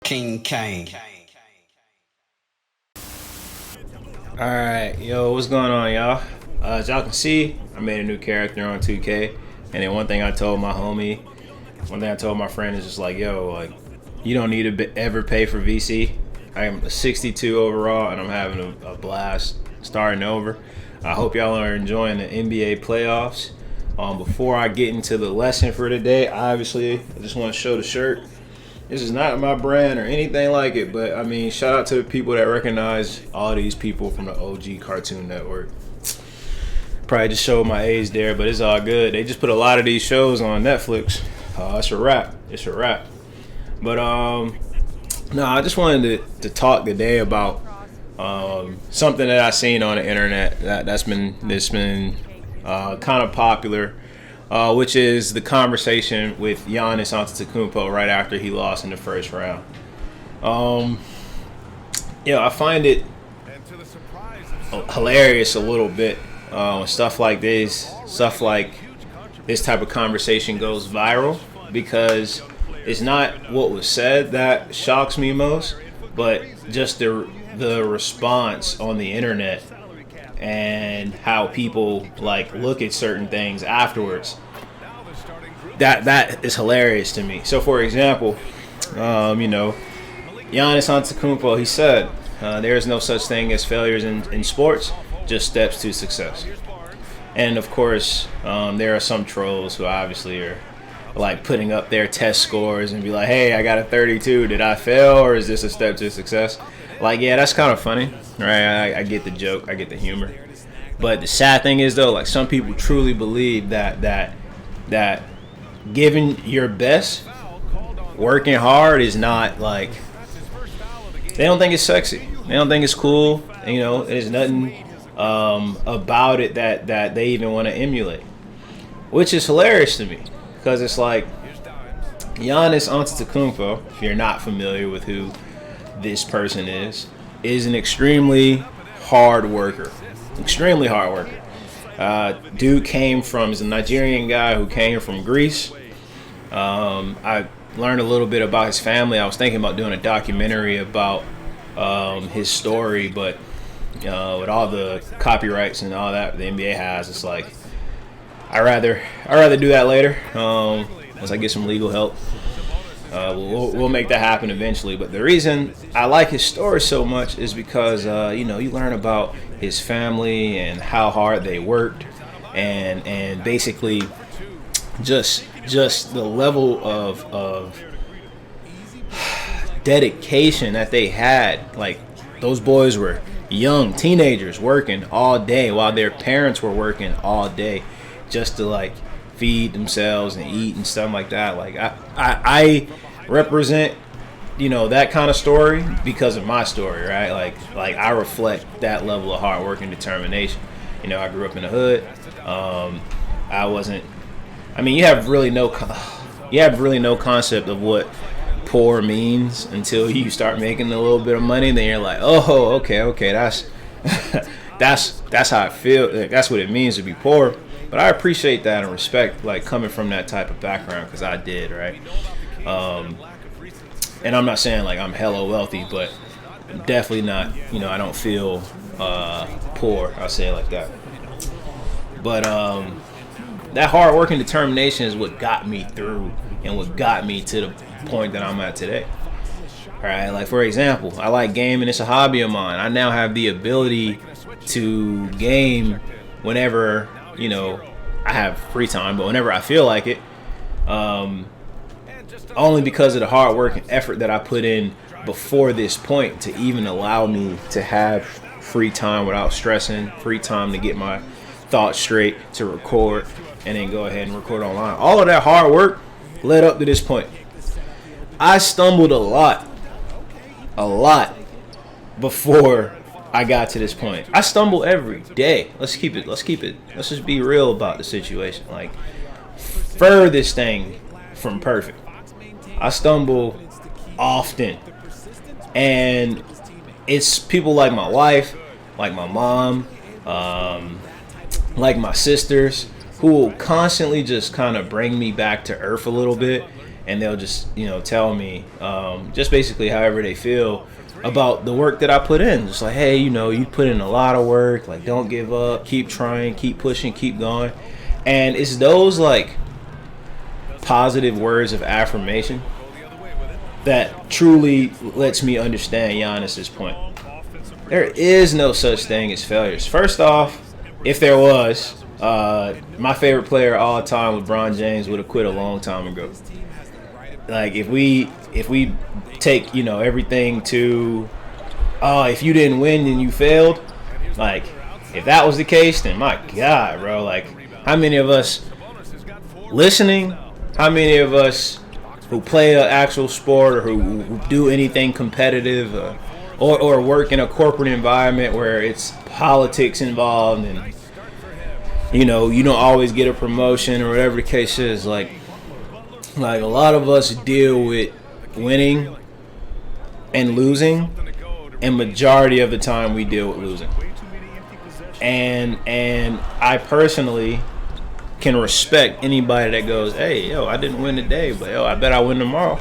King Kane. Alright, yo, what's going on, y'all? As y'all can see, I made a new character on 2K. And then one thing I told my friend is just like, yo, like, you don't need to ever pay for VC. I am a 62 overall, and I'm having a blast starting over. I hope y'all are enjoying the NBA playoffs. Before I get into the lesson for today, obviously, I just want to show the shirt. This is not my brand or anything like it, but I mean, shout out to the people that recognize all these people from the OG Cartoon Network. Probably just showed my age there, but it's all good. They just put a lot of these shows on Netflix. It's a wrap. It's a wrap. But no, I just wanted to talk today about something that I seen on the internet that's been kind of popular. Which is the conversation with Giannis Antetokounmpo right after he lost in the first round. I find it hilarious a little bit when stuff like this type of conversation goes viral, because it's not what was said that shocks me most, but just the response on the internet and how people like look at certain things afterwards. That is hilarious to me. So, for example, Giannis Antetokounmpo, he said, there is no such thing as failures in sports, just steps to success. And of course, there are some trolls who obviously are like putting up their test scores and be like, hey, I got a 32. Did I fail, or is this a step to success? Like, yeah, that's kind of funny, right? I get the joke. I get the humor. But the sad thing is, though, like, some people truly believe that giving your best, working hard is not, like, they don't think it's sexy. They don't think it's cool. There's nothing about it that they even want to emulate, which is hilarious to me, because it's like Giannis Antetokounmpo, if you're not familiar with who this person is an extremely hard worker. Extremely hard worker. Dude is a Nigerian guy who came from Greece. I learned a little bit about his family. I was thinking about doing a documentary about his story, but with all the copyrights and all that the NBA has, it's like I'd rather do that later once I get some legal help. We'll make that happen eventually. But the reason I like his story so much is because you learn about his family and how hard they worked, and basically just the level of dedication that they had. Like, those boys were young teenagers working all day while their parents were working all day just to like feed themselves and eat and stuff like that. Like, I represent that kind of story because of my story, right? Like I reflect that level of hard work and determination. I grew up in the hood. You have really no concept of what poor means until you start making a little bit of money. Then you're like, oh, okay, that's that's how I feel. That's what it means to be poor. But I appreciate that and respect, like, coming from that type of background, because I did, right? And I'm not saying like I'm hella wealthy, but I'm definitely not, I don't feel poor. I'll say it like that. But that hard work and determination is what got me through and what got me to the point that I'm at today. All right, like, for example, I like gaming. It's a hobby of mine. I now have the ability to game whenever, I have free time, but whenever I feel like it. Only because of the hard work and effort that I put in before this point to even allow me to have free time without stressing, free time to get my thoughts straight, to record, and then go ahead and record online. All of that hard work led up to this point. I stumbled a lot before I got to this point. I stumble every day. Let's just be real about the situation. Like, furthest thing from perfect. I stumble often, and it's people like my wife, like my mom, like my sisters, who will constantly just kind of bring me back to earth a little bit and they'll just tell me just basically however they feel about the work that I put in. Just like, hey, you put in a lot of work. Like, don't give up. Keep trying. Keep pushing. Keep going. And it's those like positive words of affirmation that truly lets me understand Giannis's point. There is no such thing as failures. First off, if there was, my favorite player of all time, LeBron James, would have quit a long time ago. Like, if we take everything to, if you didn't win then you failed. Like, if that was the case, then my God, bro. Like, how many of us listening? How many of us who play an actual sport or who do anything competitive or work in a corporate environment where it's politics involved and you don't always get a promotion or whatever the case is, like a lot of us deal with winning and losing, and majority of the time we deal with losing. And I personally can respect anybody that goes, hey, I didn't win today, but I bet I win tomorrow.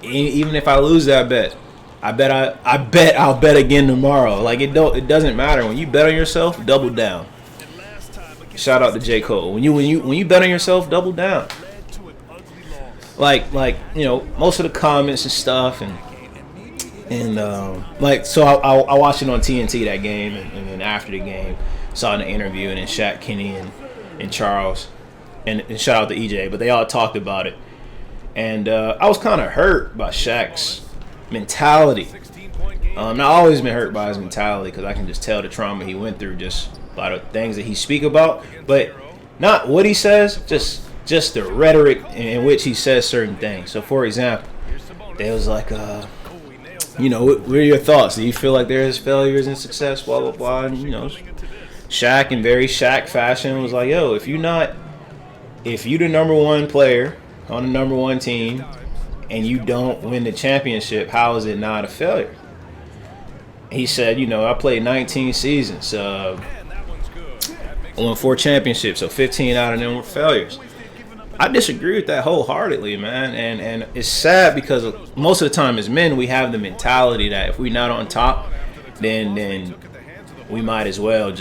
Even if I lose that bet, I bet I'll bet again tomorrow. Like, it doesn't matter. When you bet on yourself, double down. Shout out to J. Cole. When you bet on yourself, double down. Like most of the comments and stuff and so I watched it on TNT that game, and then after the game saw an interview, and then Shaq, Kenny, and Charles, and shout out to EJ, but they all talked about it, and I was kind of hurt by Shaq's mentality. I've always been hurt by his mentality because I can just tell the trauma he went through just by the things that he speak about, but not what he says, just the rhetoric in which he says certain things. So, for example, there was like, what are your thoughts? Do you feel like there is failures and success, blah, blah, blah? And, Shaq, in very Shaq fashion, was like, if you're the number one player on the number one team and you don't win the championship, how is it not a failure? He said, I played 19 seasons, I won 4 championships, so 15 out of them were failures. I disagree with that wholeheartedly, man, and it's sad because most of the time as men we have the mentality that if we're not on top, then we might as well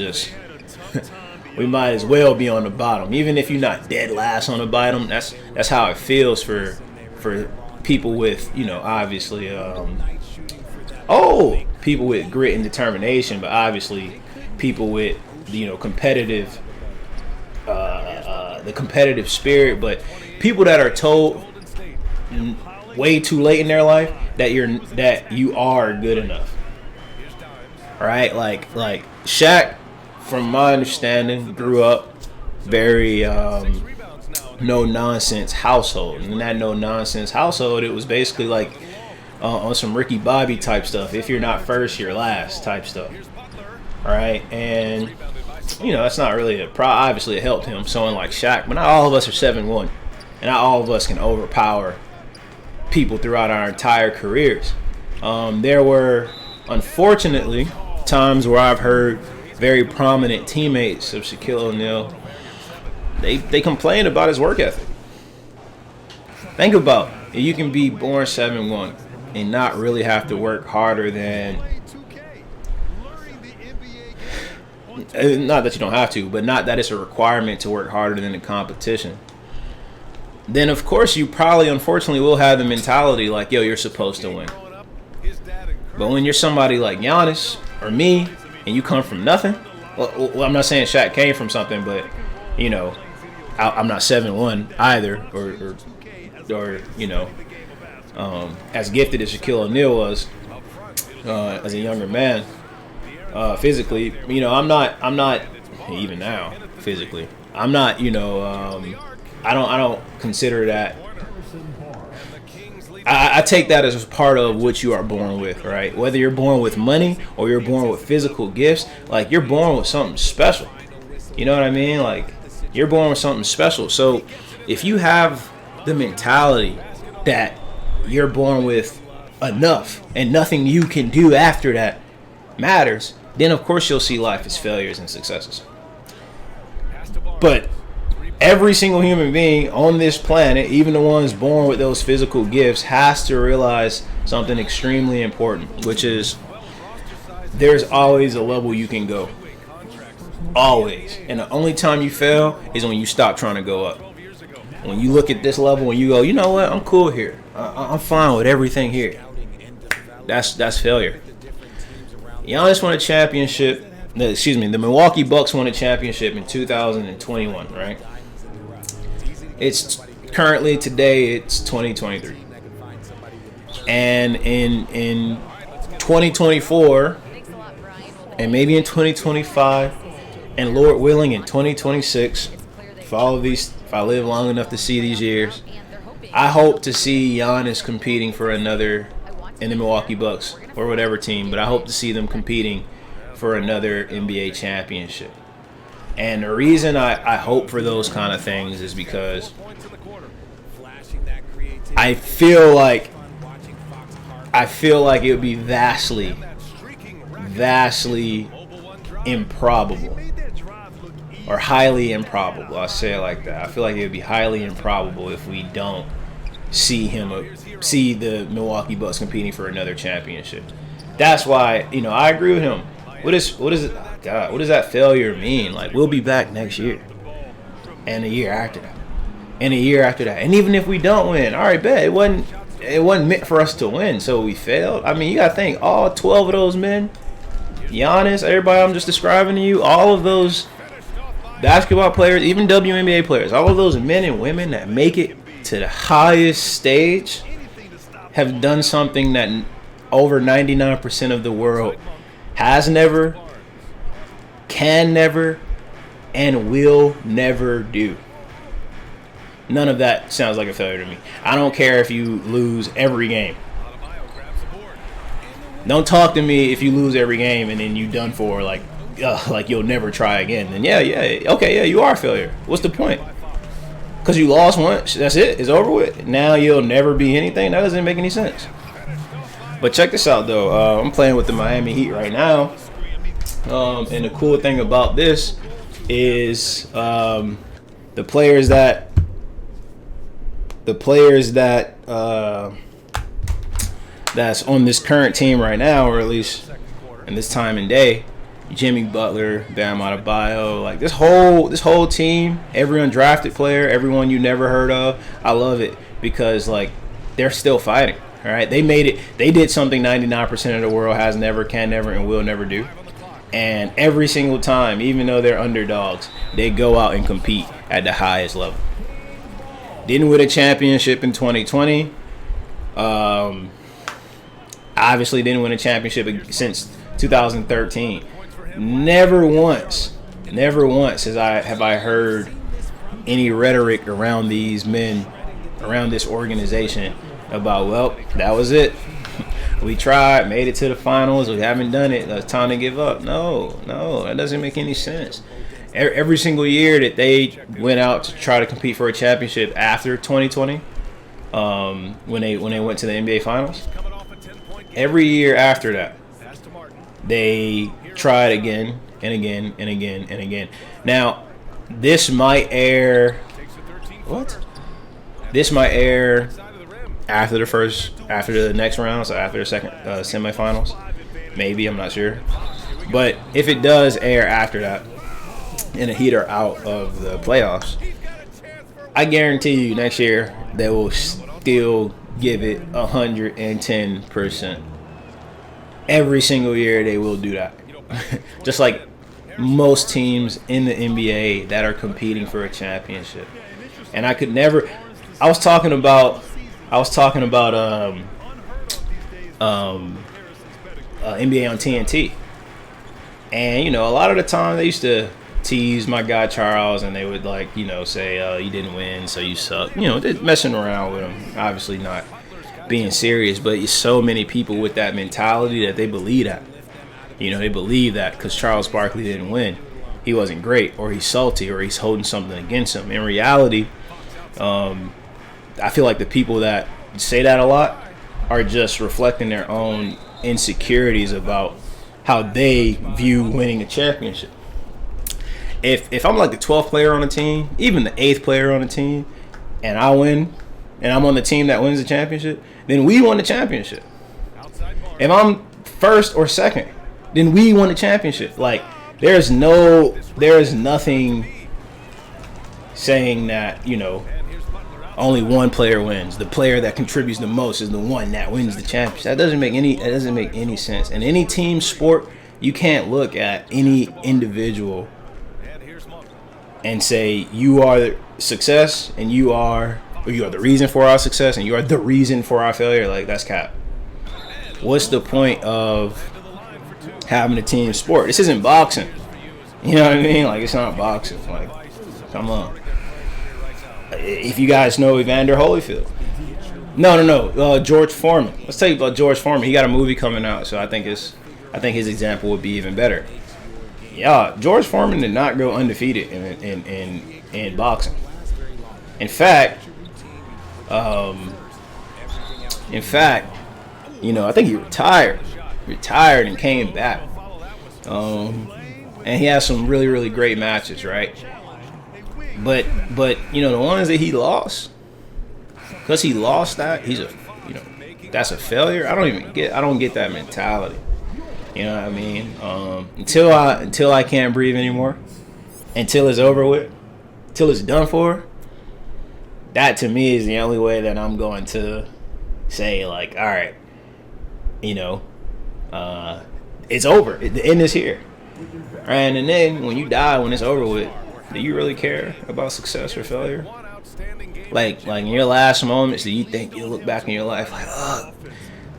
be on the bottom. Even if you're not dead last on the bottom, that's how it feels for people with obviously people with grit and determination, but obviously people with competitive. The competitive spirit, but people that are told way too late in their life that you are good enough. All right, like Shaq, from my understanding, grew up very no nonsense household, and in that no nonsense household, it was basically like on some Ricky Bobby type stuff. If you're not first, you're last type stuff. All right, and that's not really obviously it helped him, someone like Shaq, but not all of us are 7'1", and not all of us can overpower people throughout our entire careers. There were, unfortunately, times where I've heard very prominent teammates of Shaquille O'Neal, they complain about his work ethic. Think about it. You can be born 7'1" and not really have to work harder than... Not that you don't have to, but not that it's a requirement to work harder than the competition. Then, of course, you probably, unfortunately, will have the mentality like, you're supposed to win. But when you're somebody like Giannis or me, and you come from nothing, well, I'm not saying Shaq came from something, but, I'm not 7'1" either, or as gifted as Shaquille O'Neal was as a younger man. Physically, I'm not even now physically. I'm not, I don't consider that. I take that as part of what you are born with, right? Whether you're born with money or you're born with physical gifts, like you're born with something special. You know what I mean? Like you're born with something special. So if you have the mentality that you're born with enough and nothing you can do after that matters, then of course you'll see life as failures and successes. But Every single human being on this planet, even the ones born with those physical gifts, has to realize something extremely important, which is there's always a level you can go. Always. And the only time you fail is when you stop trying to go up. When you look at this level and you go, you know what, I'm cool here. I'm fine with everything here. That's failure. Giannis won a championship. The Milwaukee Bucks won a championship in 2021, right? It's currently today it's 2023. And in 2024 and maybe in 2025 and Lord willing in 2026, if I live long enough to see these years, I hope to see Giannis competing for another in the Milwaukee Bucks or whatever team, but I hope to see them competing for another NBA championship. And the reason I hope for those kind of things is because I feel like it would be vastly improbable, or highly improbable. I'll say it like that. I feel like it would be highly improbable if we don't see the Milwaukee Bucks competing for another championship. That's why, I agree with him. What is it? God, what does that failure mean? Like, we'll be back next year, and a year after that, and a year after that, and even if we don't win, all right, bet it wasn't meant for us to win, so we failed. I mean, you gotta think, all 12 of those men, Giannis, everybody I'm just describing to you, all of those basketball players, even WNBA players, all of those men and women that make it to the highest stage have done something that over 99% of the world has never, can never, and will never do. None of that sounds like a failure to me. I don't care if you lose every game. Don't talk to me if you lose every game and then you done for like you'll never try again. Then yeah, you are a failure. What's the point? Because you lost once, that's it. It's over with. Now you'll never be anything. That doesn't make any sense. But check this out though. I'm playing with the Miami Heat right now. And the cool thing about this is the players that that's on this current team right now, or at least in this time and day, Jimmy Butler, Bam Adebayo, like this whole team, every undrafted player, everyone you never heard of, I love it because like they're still fighting. All right, they made it. They did something 99% of the world has never, can never, and will never do. And every single time, even though they're underdogs, they go out and compete at the highest level. Didn't win a championship in 2020. Obviously didn't win a championship since 2013. Never once have I heard any rhetoric around these men, around this organization about, well, that was it. We tried, made it to the finals. We haven't done it. It's time to give up. No, that doesn't make any sense. Every single year that they went out to try to compete for a championship after 2020, when they went to the NBA Finals, every year after that, they tried again and again and again and again. Now, this might air. What? This might air after the next round, so after the second semifinals, maybe, I'm not sure. But if it does air after that, and the Heat are out of the playoffs, I guarantee you next year they will still give it 110%. Every single year they will do that. Just like most teams in the NBA that are competing for a championship. And I could never. I was talking about NBA on TNT, and a lot of the time they used to tease my guy Charles, and they would say, you didn't win, so you suck. They're messing around with him, obviously not being serious, but so many people with that mentality that they believe that. They believe that because Charles Barkley didn't win, he wasn't great, or he's salty, or he's holding something against him. In reality, I feel like the people that say that a lot are just reflecting their own insecurities about how they view winning a championship. if I'm like the 12th player on the team, even the 8th player on the team, and I win, and I'm on the team that wins the championship, then we won the championship. If I'm first or second, then we won the championship. Like, there is nothing saying that, you know, only one player wins. The player that contributes the most is the one that wins the championship. That doesn't make any sense. In any team sport, you can't look at any individual and say you are success and you are the reason for our success and you are the reason for our failure. Like, that's cap. What's the point of having a team sport? This isn't boxing. You know what I mean? Like, it's not boxing. Like, come on. If you guys know Evander Holyfield. No. George Foreman. Let's tell you about George Foreman. He got a movie coming out, so I think his example would be even better. Yeah, George Foreman did not go undefeated in boxing. In fact, you know, I think he retired and came back. And he has some really, really great matches, right? But you know, the ones that he lost, because he lost that, that's a failure. I don't get that mentality. You know what I mean? Until I can't breathe anymore, until it's over with, until it's done for. That to me is the only way that I'm going to say, like, all right, you know, it's over. The end is here. And then when you die, when it's over with, do you really care about success or failure? Like in your last moments, do you think you'll look back in your life like, oh,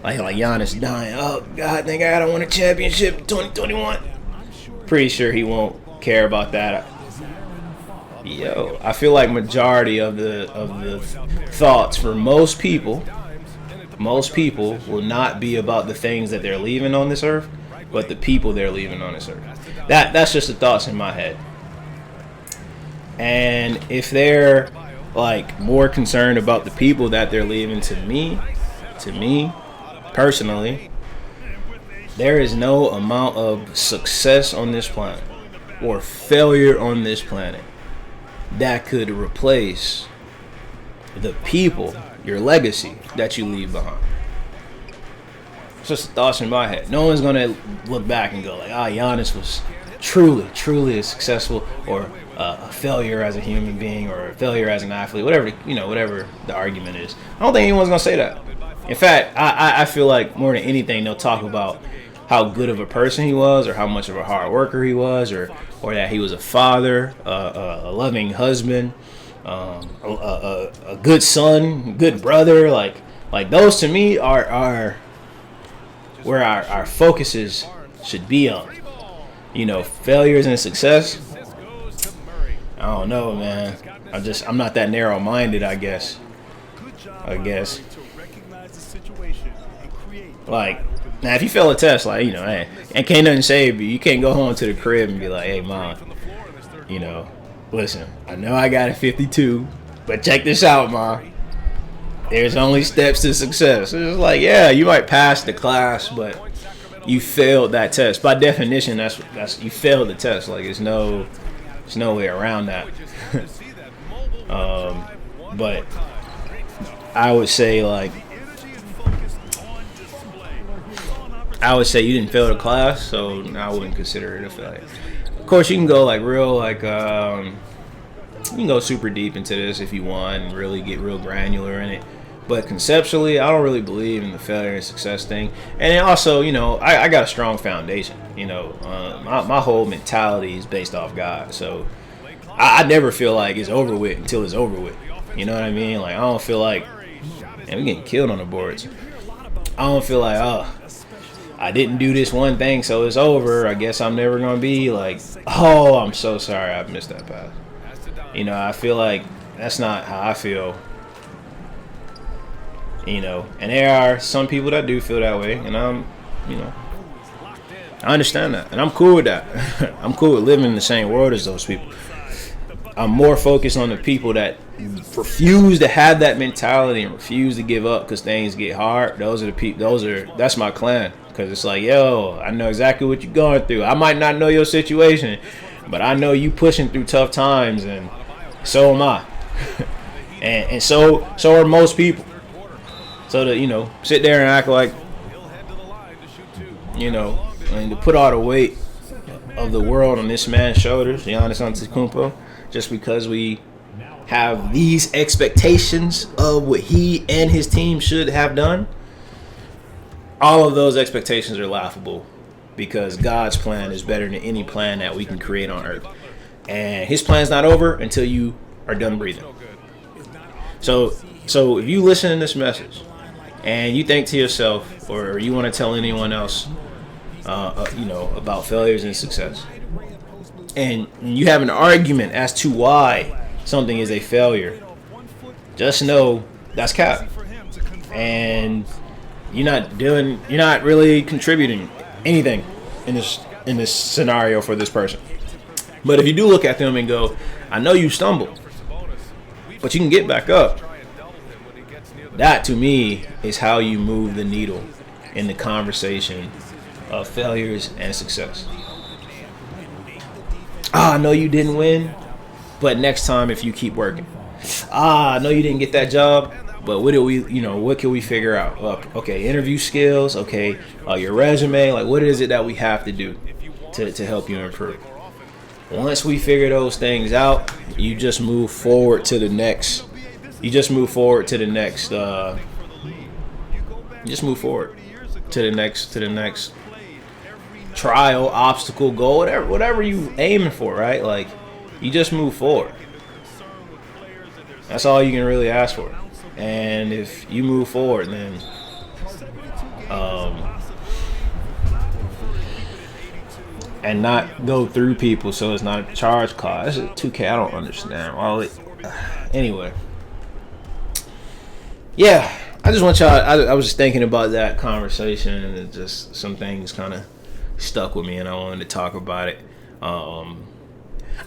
like Giannis dying, oh God, thank God I won a championship in 2021. Pretty sure he won't care about that. Yo, I feel like majority of the thoughts for most people will not be about the things that they're leaving on this earth, but the people they're leaving on this earth. That's just the thoughts in my head. And if they're like more concerned about the people that they're leaving, to me personally, there is no amount of success on this planet or failure on this planet that could replace the people, your legacy that you leave behind. It's just thoughts in my head. No one's gonna look back and go like, Giannis was truly a successful or a failure as a human being or a failure as an athlete, whatever the argument is. I don't think anyone's gonna say that. In fact, I feel like more than anything they'll talk about how good of a person he was, or how much of a hard worker he was, or that he was a father, a loving husband, a good son, good brother. Like those to me are where our focuses should be on. You know, failures and success, I don't know, man. I'm not that narrow-minded, I guess. Like, now if you fail a test, like, you know, hey, and can't nothing save you. You can't go home to the crib and be like, hey, Mom, you know, listen, I know I got a 52, but check this out, Mom. There's only steps to success. It's like, yeah, you might pass the class, but you failed that test. By definition, that's you failed the test. Like, there's no way around that. But I would say you didn't fail the class, so I wouldn't consider it a failure. Of course, you can go like real, like you can go super deep into this if you want and really get real granular in it. But conceptually, I don't really believe in the failure and success thing. And then also, you know, I got a strong foundation. You know, my whole mentality is based off God. So I never feel like it's over with until it's over with. You know what I mean? Like, I don't feel like, man, we getting killed on the boards. I don't feel like, I didn't do this one thing, so it's over. I guess I'm never going to be like, oh, I'm so sorry I missed that pass. You know, I feel like that's not how I feel. You know, and there are some people that do feel that way, and you know, I understand that, and I'm cool with that. I'm cool with living in the same world as those people. I'm more focused on the people that refuse to have that mentality and refuse to give up because things get hard. Those are the people. That's my clan. Because it's like, yo, I know exactly what you're going through. I might not know your situation, but I know you pushing through tough times, and so am I. and so are most people. So to sit there and act like and to put all the weight of the world on this man's shoulders, Giannis Antetokounmpo, just because we have these expectations of what he and his team should have done, all of those expectations are laughable because God's plan is better than any plan that we can create on earth. And his plan's not over until you are done breathing. So if you listen to this message and you think to yourself, or you want to tell anyone else, about failures and success, and you have an argument as to why something is a failure, just know that's cap, and you're not really contributing anything in this scenario for this person. But if you do look at them and go, I know you stumbled, but you can get back up, that to me is how you move the needle in the conversation of failures and success. I know you didn't win, but next time if you keep working. I know you didn't get that job, but what can we figure out? Okay, interview skills, okay, your resume, like what is it that we have to do to help you improve? Once we figure those things out, you just move forward to the next. You just move forward to the next. To the next trial, obstacle, goal, whatever you aiming for, right? Like, you just move forward. That's all you can really ask for. And if you move forward, then and not go through people, so it's not a charge card. This is 2K. I don't understand. Anyway, yeah. I just want y'all. I was just thinking about that conversation, and just some things kind of stuck with me, and I wanted to talk about it. I'm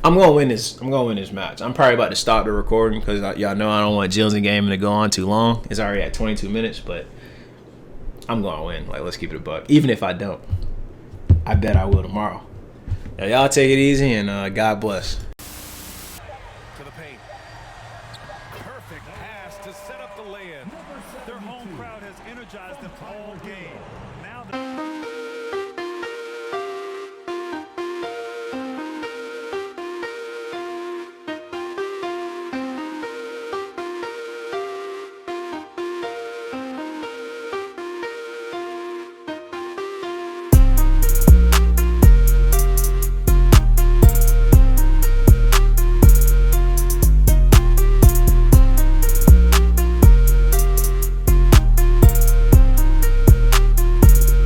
gonna win this. I'm gonna win this match. I'm probably about to stop the recording because y'all know I don't want Jills and Gaming to go on too long. It's already at 22 minutes, but I'm gonna win. Like, let's keep it a buck. Even if I don't, I bet I will tomorrow. Now, y'all take it easy, and God bless. To the paint. Perfect pass to set up the lay-in. Their home crowd has energized them all game. Now